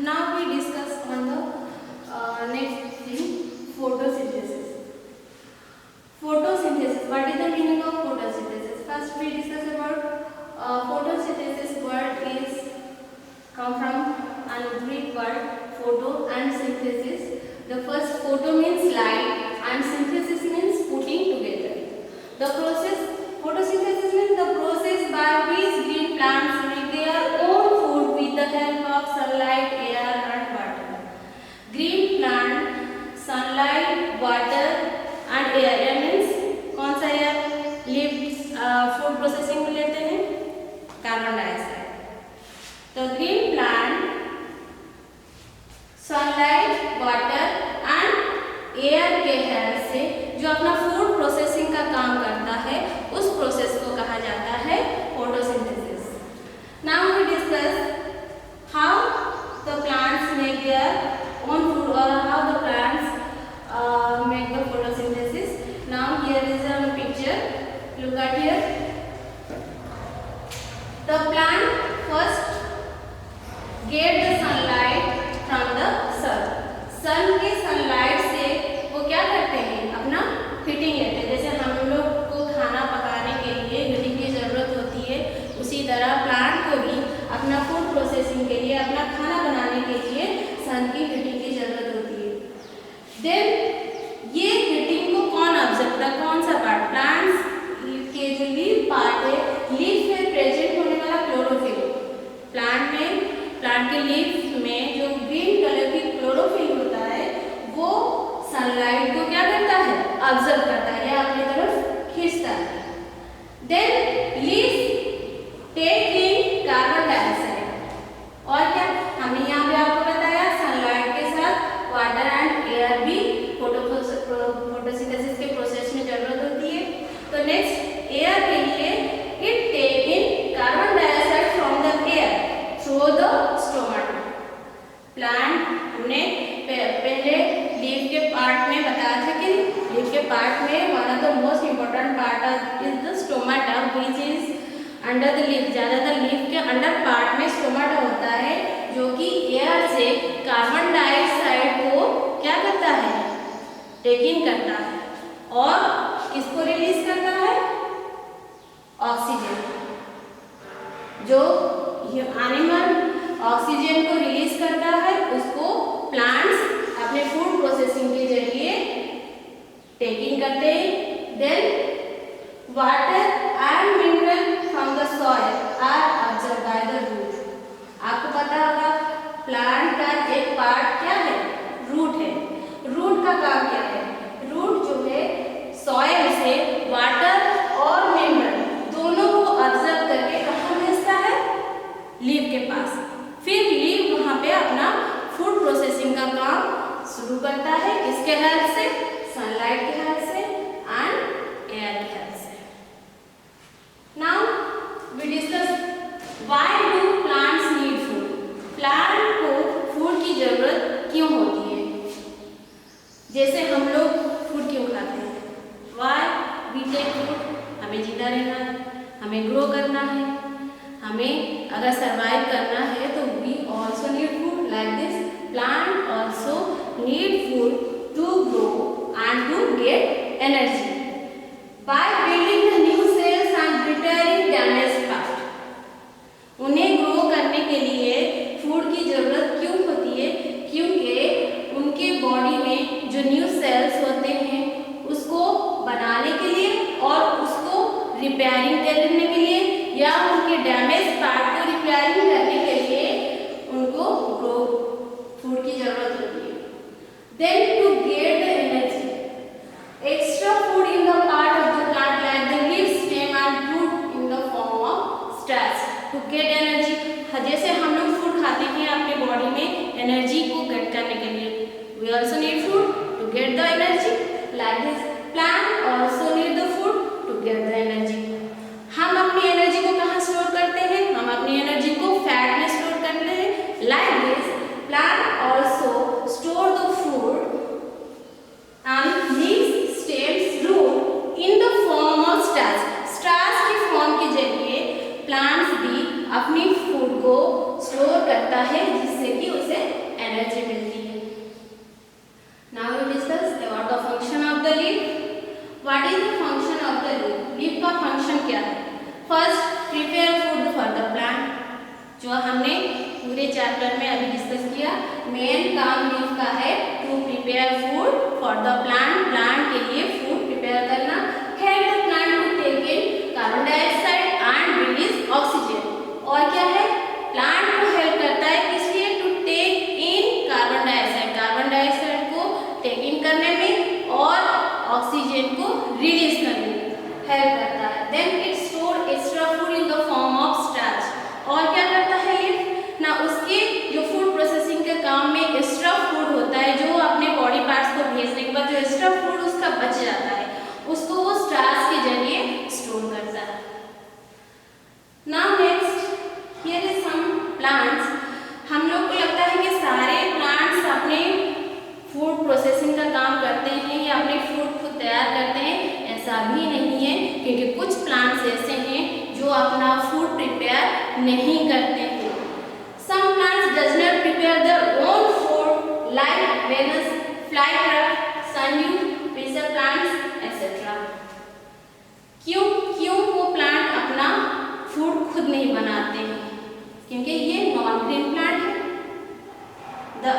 Now we discuss on the next thing, photosynthesis. Photosynthesis. What is the meaning of photosynthesis? First we discuss about photosynthesis. Word is come from a Greek word photo and synthesis. The first photo means light and synthesis means putting together. The process photosynthesis means the process by which green plants make their own food with the help of sunlight, air and water. Green plant sunlight, water and air. Air means कौन सा air? Lives food processing में लेते हैं carbon dioxide. तो green plant sunlight, water and air के help से जो अपना फूड प्रोसेसिंग का काम करता है उस प्रोसेस को कहा जाता है photosynthesis. Now we discuss how the plants make their own food और how the plants make the photosynthesis. Now here is a picture. Look at here. The plant first get the sunlight from the sun. sun के sunlight से वो क्या करते हैं? अपना heating लेते हैं. जैसे हम लोग को खाना पकाने के लिए हीटिंग की ज़रूरत होती है, उसी तरह प्लांट को भी अपना फूड प्रोसेसिंग के लिए, अपना खाना बनाने के लिए सन की हीटिंग की ज़रूरत होती है. देन ये हीटिंग को कौन ऑब्जर्व करता है? कौन सा पार्ट? प्लांट्स के जो लीफ पार्ट है, लीफ में प्रेजेंट होने वाला क्लोरोफिल. प्लांट के लीफ में जो ग्रीन कलर की क्लोरोफिल होता है वो सनलाइट को क्या करता है? ऑब्जर्व करता है या अपनी तरफ खींचता है. Then leaf take in carbon dioxide. और क्या हमने यहाँ पे आपको बताया सनलाइट के साथ वाटर एंड एयर भी फोटोसिंथेसिस के प्रोसेस में जरूरत होती है. तो नेक्स्ट एयर के लिए it take in carbon dioxide from the air through the stomata. Plant हमने पहले लीफ के पार्ट में बताया था कि लीफ के पार्ट में one of the most important part is the stomata which is under the leaf. ज़्यादातर लीफ के अंडर पार्ट में स्टोमाटा होता है जो कि एयर से कार्बन डाइऑक्साइड को क्या करता है? टेक इन करता है और किसको रिलीज करता है? ऑक्सीजन. जो एनिमल ऑक्सीजन को रिलीज करता है उसको प्लांट्स अपने फूड प्रोसेसिंग के जरिए टेक इन करते हैं. Then water and mineral from the soil are observe by the root. आपको पता होगा प्लांट का एक पार्ट क्या है? रूट है. रूट का काम क्या है? रूट जो है सॉइल से वाटर और मिनरल दोनों को ऑब्जर्व करके कहाँ भेजता है? लीफ के पास. फिर लीफ वहाँ पे अपना फूड प्रोसेसिंग का काम शुरू करता है. इसके हेल्प से, सनलाइट के हेल्प से एंड एयर के हेल्प से. Now we discuss why do plants need food. Plant को फूड की जरूरत क्यों होती है? जैसे हम लोग फूड क्यों खाते हैं? Why we take food? हमें जिंदा रहना है, हमें ग्रो करना है, हमें अगर सरवाइव करना है तो we also need food. Like this plant also need food to grow and to get energy by building the new cells and repairing damaged part. उन्हें ग्रो करने के लिए फूड की जरूरत क्यों होती है? क्योंकि उनके बॉडी में जो न्यू सेल्स होते हैं उसको बनाने के लिए और उसको रिपेयरिंग करने के लिए या उनके डैमेज पार्ट को रिपेयरिंग करने के लिए उनको ग्रो फूड की जरूरत होती है. Then to get the energy, extra food in the part of the plant like the leaves, stem and root in the form of starch to get energy. जैसे हम लोग फूड खाते हैं अपने बॉडी में एनर्जी को गेट करने के लिए, we also need food to get the energy. Like this plant also need the food to get the energy. हम अपनी एनर्जी को कहाँ स्टोर करते हैं? हम अपनी एनर्जी को फैट में स्टोर करते हैं. Like this plant also store the food and leaves, stems, root in the form of starch. starch की फॉर्म के जरिए प्लांट्स भी अपनी फूड को स्टोर करता है जिससे कि उसे चैप्टर में अभी डिस्कस किया। मेन काम लीफ का है to prepare food for the plant, plant के लिए फूड प्रिपेयर करना, help the plant to take in carbon dioxide and release oxygen. और क्या है, प्लांट को हेल्प करता है इसलिए to take in carbon dioxide, carbon dioxide को टेक इन करने में और ऑक्सीजन को रिलीज करने में हेल्प करता है। Then it store extra food in the form of starch. और क्या करता है ये ना, उसके जो फूड प्रोसेसिंग के काम में एक्स्ट्रा फूड होता है, जो अपने बॉडी पार्ट्स को भेजने के बाद जो एक्स्ट्रा फूड उसका बच जाता है, उसको वो स्टार्च के जरिए स्टोर करता है। Now next here is some plants. हम लोग को लगता है कि सारे प्लांट्स अपने फूड प्रोसेसिंग का काम करते हैं या अपने फूड खुद तैयार करते हैं, ऐसा भी नहीं है, क्योंकि कुछ प्लांट्स ऐसे हैं जो अपना फूड प्रिपेयर नहीं करते हैं। Some plants does not prepare their own food like Venus flytrap, sundew, piscer plants, etc. क्यों वो प्लांट अपना फूड खुद नहीं बनाते हैं? क्योंकि ये नॉन ग्रीन प्लांट है।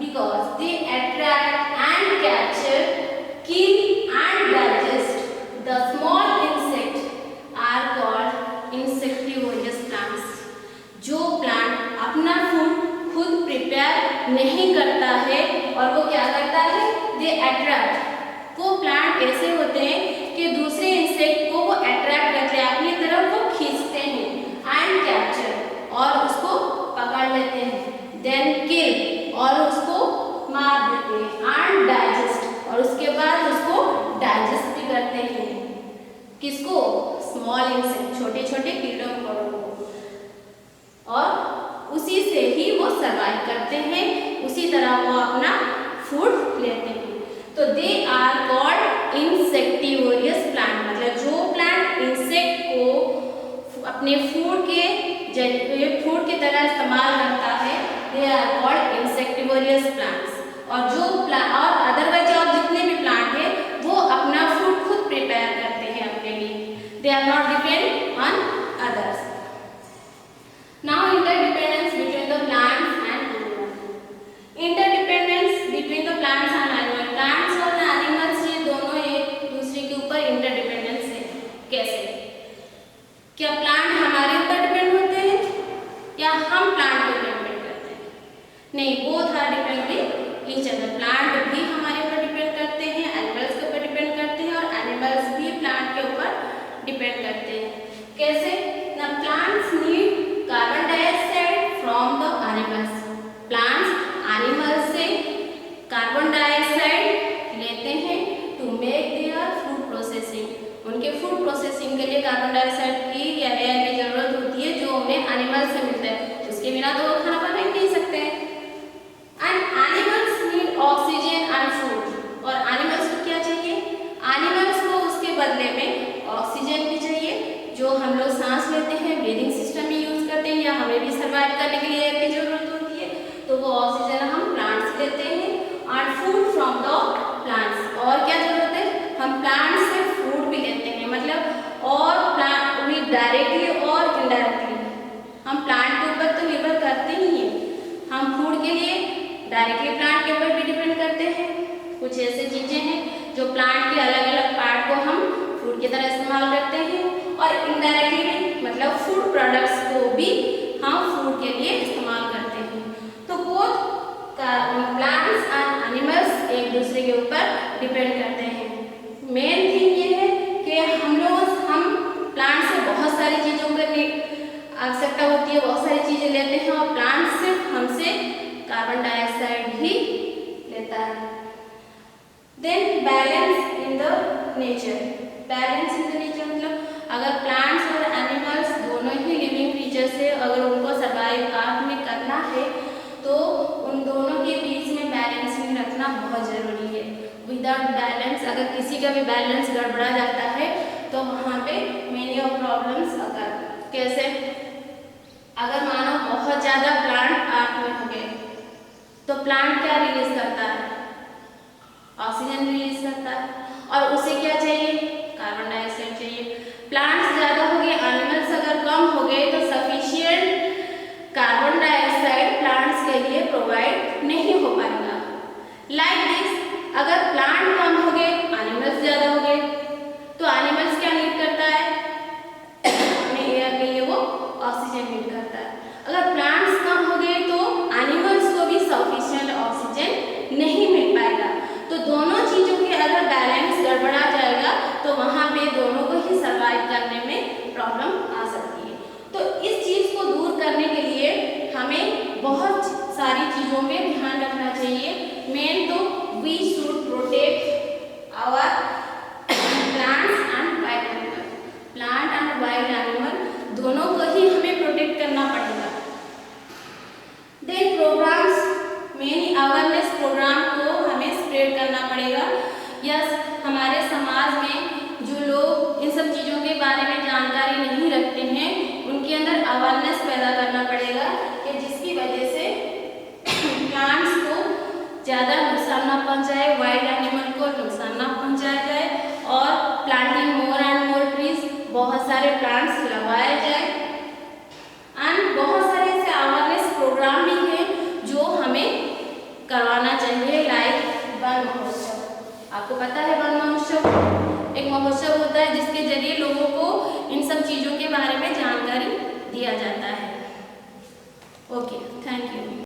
Because they attract and capture, kill and digest the small insect are called insectivorous plants. जो प्लांट अपना फूड खुद प्रिपेयर नहीं करता है और वो क्या करता है, दे अट्रैक्ट। वो प्लांट ऐसे होते हैं कि दूसरे इंसेक्ट को वो अट्रैक्ट करते हैं, अपनी तरफ वो खींचते हैं, एंड कैप्चर और उसको पकड़ लेते हैं, देन किल और उसको मार देते हैं, एंड डाइजेस्ट और उसके बाद उसको डाइजेस्ट भी करते हैं। किसको? स्मॉल इंसेक्ट, छोटे छोटे कीड़ों मकोड़ों को, और उसी से ही वो सर्वाइव करते हैं, उसी तरह वो अपना फूड लेते हैं। तो दे आर कॉल्ड इंसेक्टिवोरियस प्लांट, मतलब जो प्लांट इंसेक्ट को अपने फूड के फूड की तरह इस्तेमाल करता है, दे आर कॉल्ड इंसेक्टिवोरियस प्लांट्स। और जो और अदरवाइज और जितने भी प्लांट है वो अपना फूड खुद प्रिपेयर करते हैं अपने लिए, they are not depend on others. Now interdependence between the plants and animals. Interdependence between the plants and animals. Plants और animals ये दोनों एक दूसरे के ऊपर इंटरडिपेंडेंस है। कैसे? क्या प्लांट हमारे ऊपर डिपेंड होते हैं या हम प्लांट के ऊपर डिपेंड करते हैं? नहीं, both are depend each other. प्लांट भी हमारे ऊपर डिपेंड करते हैं, एनिमल्स के ऊपर डिपेंड करते हैं, और एनिमल्स भी प्लांट के ऊपर डिपेंड करते हैं। कैसे ना, plants need carbon dioxide from the animals. Plants animals से कार्बन डाइऑक्साइड लेते हैं to make their food processing. उनके फूड प्रोसेसिंग के लिए कार्बन डाइऑक्साइड की या एयर की जरूरत होती है, जो उन्हें एनिमल्स से मिलता है, उसके बिना तो वो खाना बना ही नहीं सकते हैं। And animals need oxygen and food. और एनिमल्स को क्या चाहिए? एनिमल्स को उसके बदले में ऑक्सीजन भी चाहिए, जो हम लोग सांस लेते हैं, ब्रीदिंग सिस्टम में यूज करते हैं, या हमें भी सर्वाइव करने के लिए एयर की जरूरत होती है, तो वो ऑक्सीजन हम प्लांट से लेते हैं, और फूड फ्रॉम द प्लांट्स। और क्या जरूरत है? हम प्लांट से फूड भी लेते हैं, मतलब और प्लांट भी डायरेक्टली और इनडायरेक्टली हम प्लांट के ऊपर तो निर्भर करते ही हैं। हम फूड के लिए डायरेक्टली प्लांट के ऊपर भी डिपेंड करते हैं। कुछ ऐसे चीजें हैं जो प्लांट के अलग अलग पार्ट को हम फूड की तरह इस्तेमाल करते हैं, और इनडायरेक्टली मतलब फूड प्रोडक्ट्स को भी हम फूड के लिए इस्तेमाल करते हैं। तो बोथ प्लांट्स एंड एनिमल्स एक दूसरे के ऊपर डिपेंड करते हैं। मेन थिंग ये है कि हम प्लांट से बहुत सारी चीज़ों की आवश्यकता होती है, बहुत सारी चीज़ें लेते हैं, और प्लांट सिर्फ हमसे कार्बन डाइऑक्साइड ही लेता है। Then balance in the nature. Balance in the nature मतलब अगर प्लांट्स और एनिमल्स दोनों ही लिविंग क्रीचर्स है, अगर उनको सर्वाइव अर्थ में करना है तो उन दोनों के बीच में बैलेंसिंग रखना बहुत ज़रूरी है। विदाउट बैलेंस, अगर किसी का भी बैलेंस गड़बड़ा जाता है तो वहाँ पे मेनी ऑफ प्रॉब्लम्स अकर। कैसे? अगर मानो बहुत ज़्यादा प्लांट अर्थ में हो गए तो प्लांट क्या रिलीज करता है? ऑक्सीजन रिलीज करता है, और उसे क्या चाहिए? कार्बन डाइऑक्साइड चाहिए। प्लांट्स ज़्यादा हो गए, एनिमल्स अगर कम हो गए तो सफिशिएंट कार्बन डाइऑक्साइड चीज़ों में ध्यान रखना चाहिए। मेन तो we should protect our plants and wild animal, plant and wild animal दोनों को ही हमें प्रोटेक्ट करना पड़ेगा। Then programmes, main awareness programme को हमें स्प्रेड करना पड़ेगा। यस, हमारे समाज में जो लोग इन सब चीज़ों के बारे में जानकारी नहीं रखते हैं उनके अंदर अवेयरनेस पैदा करना पड़ेगा कि जिसकी वजह से प्लांट्स को ज़्यादा नुकसान ना पहुंचाए, वाइल्ड एनिमल को नुकसान ना पहुंचाया जाए और planting more and more trees, बहुत सारे प्लांट्स लगाए जाए। एंड बहुत सारे ऐसे अवेयरनेस प्रोग्राम भी हैं जो हमें करवाना चाहिए, लाइक वन महोत्सव। आपको पता है वन महोत्सव एक महोत्सव होता है जिसके जरिए लोगों को इन सब चीज़ों के बारे में जानकारी दिया जाता है। Okay, thank you.